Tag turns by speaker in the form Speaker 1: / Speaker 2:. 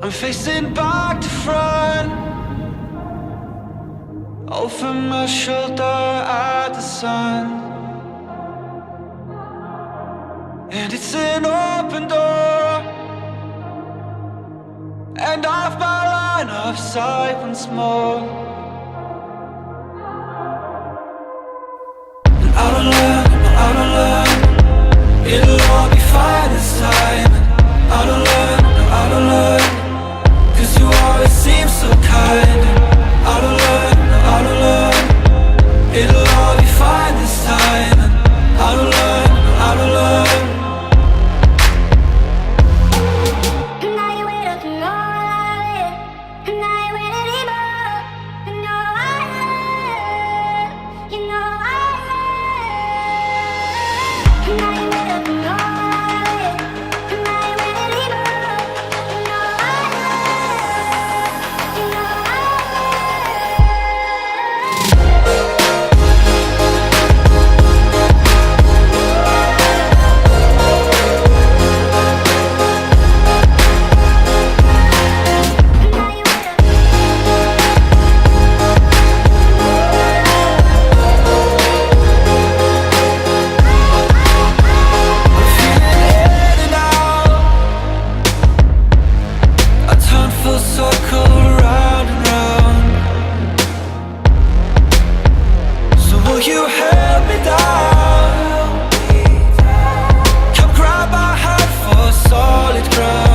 Speaker 1: I'm facing back to front, over my shoulder at the sun. And it's an open door, and off my line of sight once more. And I don't learn, it'll all be fine this time. And I don't learn, no, I don't learn, 'cause you always seem so kind. And I don't learn, no, I don't learn, it'll all be fine this time. And I don't learn, no, I don't learn. Circle round and round. So will you help me down? Come grab my hand for solid ground.